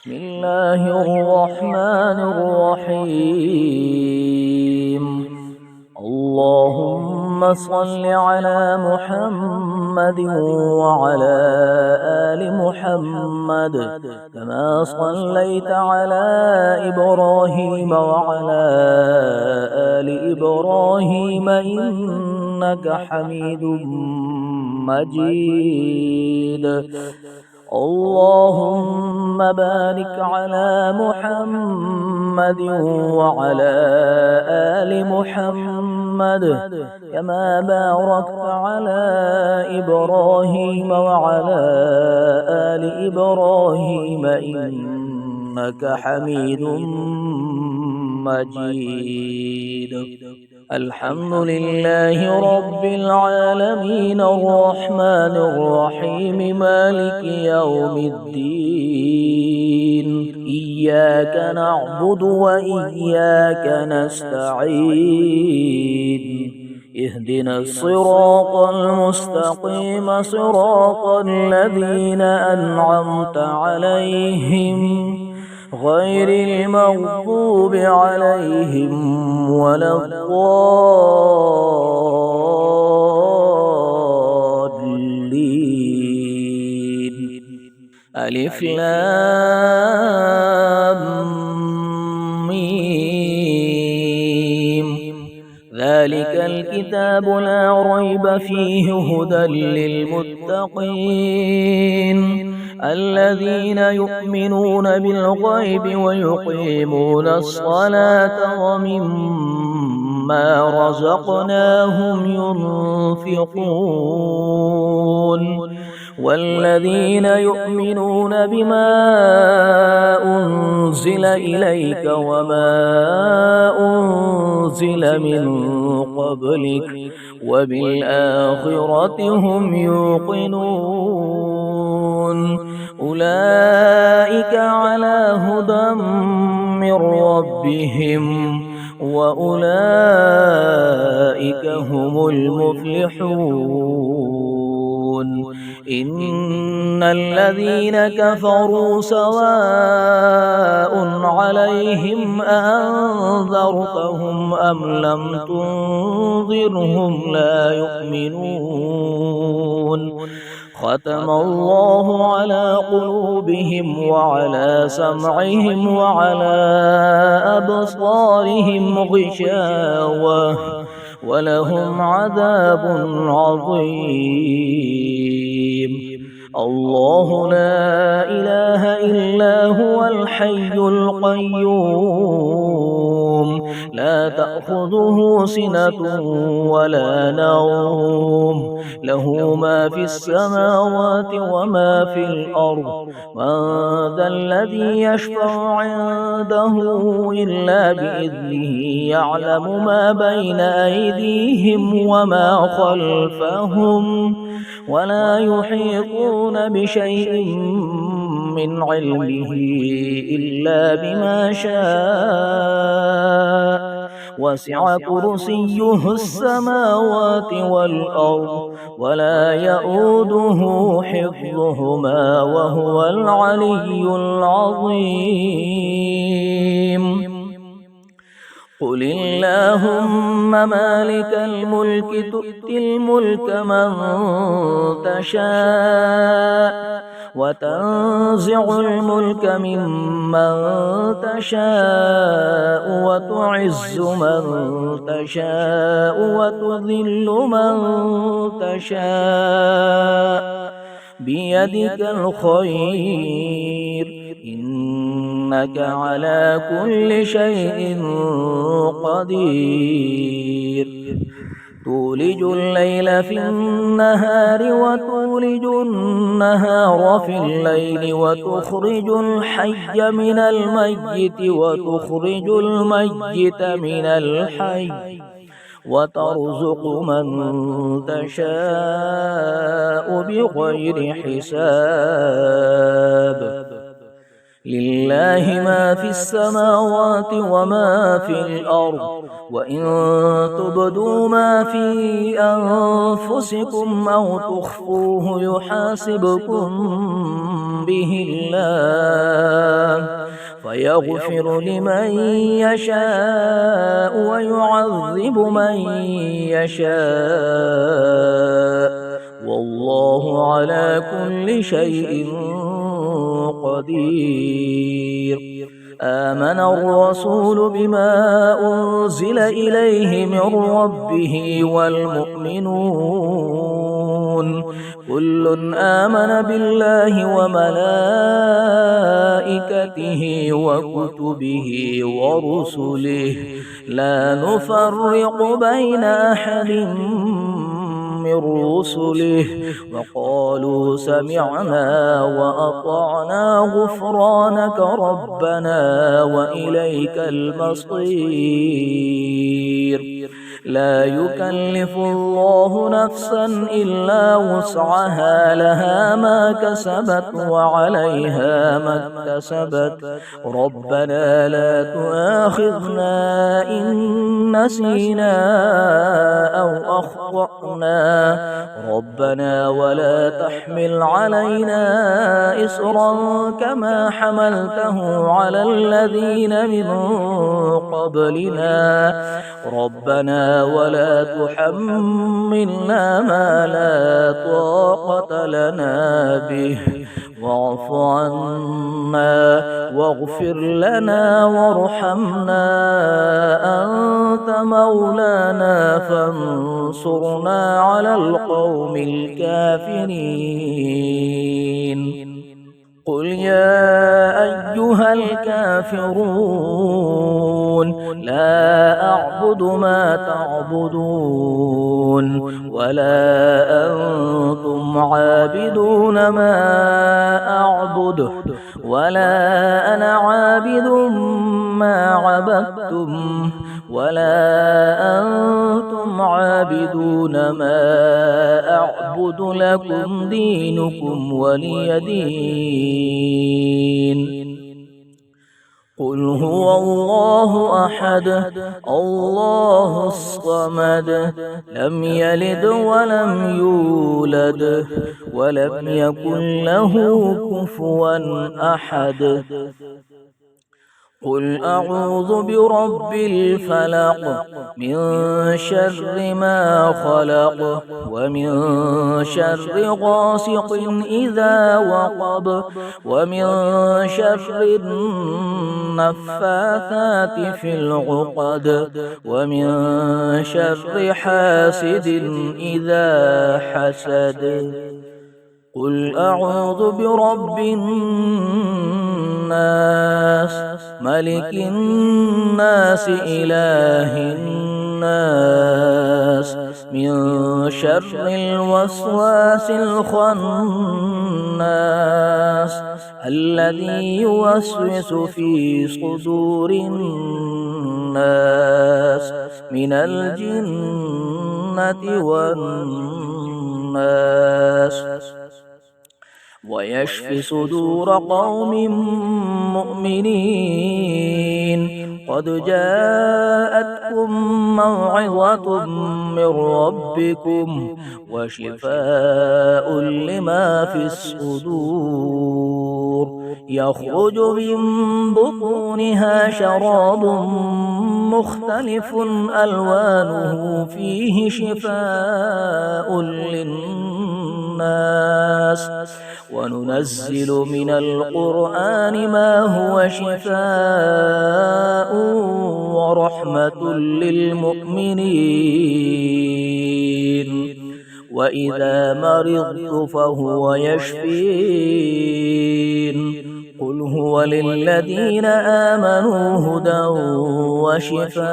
بسم الله الرحمن الرحيم. اللهم صل على محمد وعلى آل محمد كما صليت على إبراهيم وعلى آل إبراهيم إنك حميد مجيد. اللهم بارك على محمد وعلى آل محمد كما باركت على إبراهيم وعلى آل إبراهيم إنك حميد مجيد. الحمد لله رب العالمين الرحمن الرحيم مالك يوم الدين. إياك نعبد وإياك نستعين. اهدنا الصراط المستقيم صراط الذين أنعمت عليهم غير المغضوب عليهم ولا الضالين. ألف لام ميم. ذلك الكتاب لا ريب فيه هدى للمتقين الذين يؤمنون بالغيب ويقيمون الصلاة ومما رزقناهم ينفقون والذين يؤمنون بما أنزل إليك وما أنزل من قبلك وبالآخرة هم يوقنون أولئك على هدى من ربهم وأولئك هم المفلحون. إن الذين كفروا سواء عليهم أأنذرتهم أم لم تنذرهم لا يؤمنون. ختم الله على قلوبهم وعلى سمعهم وعلى أبصارهم غشاوة ولهم عذاب عظيم. الله لا إله إلا هو الحي القيوم لا تأخذه سنة ولا نوم له ما في السماوات وما في الأرض. من ذا الذي يشفع عنده إلا بإذنه يعلم ما بين أيديهم وما خلفهم ولا يحيطون بشيء من علمه إلا بما شاء وسع كرسيه السماوات والأرض ولا يؤوده حفظهما وهو العلي العظيم. قل اللهم مالك الملك تؤتي الملك من تشاء وتنزع الملك ممن تشاء وتعز من تشاء وتذل من تشاء بيدك الخير إنك على كل شيء قدير. تولج الليل في النهار وتولج النهار في الليل وتخرج الحي من الميت وتخرج الميت من الحي وترزق من تشاء بغير حساب. لله ما في السماوات وما في الأرض وإن تبدوا ما في أنفسكم أو تخفوه يحاسبكم به الله فيغفر لمن يشاء ويعذب من يشاء والله على كل شيء قدير. آمن الرسول بما أنزل إليه من ربه والمؤمنون كل آمن بالله وملائكته وكتبه ورسله لا نفرق بين أحد من رسله وقالوا سمعنا وأطعنا غفرانك ربنا وإليك المصير. لا يكلف الله نفسا إلا وسعها لها ما كسبت وعليها ما اكتسبت ربنا لا تؤاخذنا إن نسينا أو أخطأنا ربنا ولا تحمل علينا إصرا كما حملته على الذين من قبلنا ربنا ولا تحملنا ما لا طاقة لنا به واعف عنا واغفر لنا وارحمنا أنت مولانا فانصرنا على القوم الكافرين. قل يا أيها الكافرون لا أعبد ما تعبدون ولا أنتم عابدون ما أعبد ولا أنا عابد ما عبدتم ولا أنتم عابدون ما أعبد لكم دينكم ولي دين. قل هو الله أحد الله الصمد لم يلد ولم يولد ولم يكن له كفوا أحد. قل أعوذ برب الفلق من شر ما خلق ومن شر غاسق إذا وقب ومن شر النفاثات في العقد ومن شر حاسد إذا حسد. قل أعوذ برب الناس ملك الناس إله الناس من شر الوسواس الخناس الذي يوسوس في صدور الناس من الجنة والناس ويشفي صدور قوم مؤمنين. قد جاءتكم موعظة من ربكم وشفاء لما في الصدور يخرج من بطونها شراب مختلف ألوانه فيه شفاء للناس وننزل من القرآن ما هو شفاء ورحمة للمؤمنين وإذا مرضت فهو يشفين. قل هو للذين آمنوا هدى وشفاء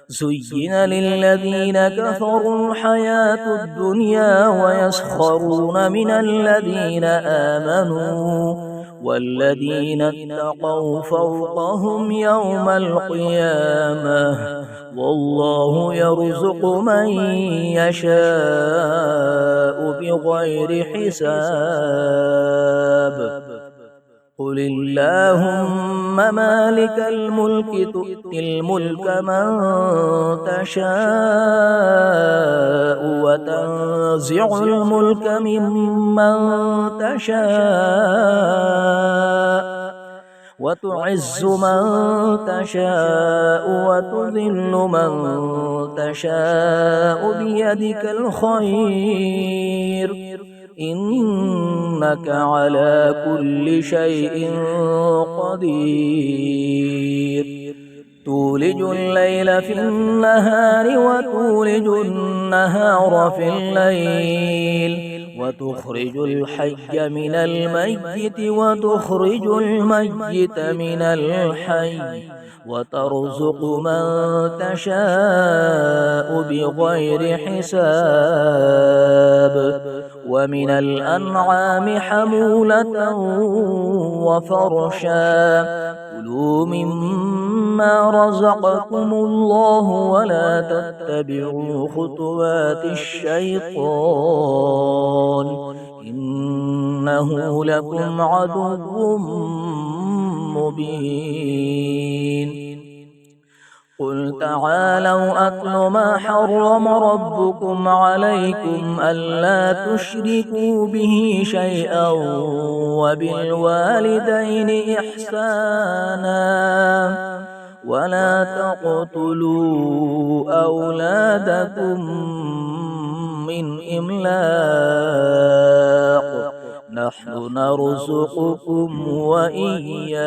زين للذين كفروا الحياة الدنيا ويسخرون من الذين آمنوا والذين اتقوا فوقهم يوم القيامة والله يرزق من يشاء بغير حساب. قل اللهم مالك الملك تؤتي الملك من تشاء وتنزع الملك ممن تشاء وتعز من تشاء وتذل من تشاء بيدك الخير إنك على كل شيء قدير. تولج الليل في النهار وتولج النهار في الليل وتخرج الحي من الميت وتخرج الميت من الحي وترزق من تشاء بغير حساب. ومن الأنعام حمولة وفرشا كلوا مما رزقكم الله ولا تتبعوا خطوات الشيطان إنه لكم عدو مبين. قل تعالوا أتل ما حرم ربكم عليكم ألا تشركوا به شيئا وبالوالدين إحسانا ولا تقتلوا أولادكم من إملاق نحن نرزقكم وإياهم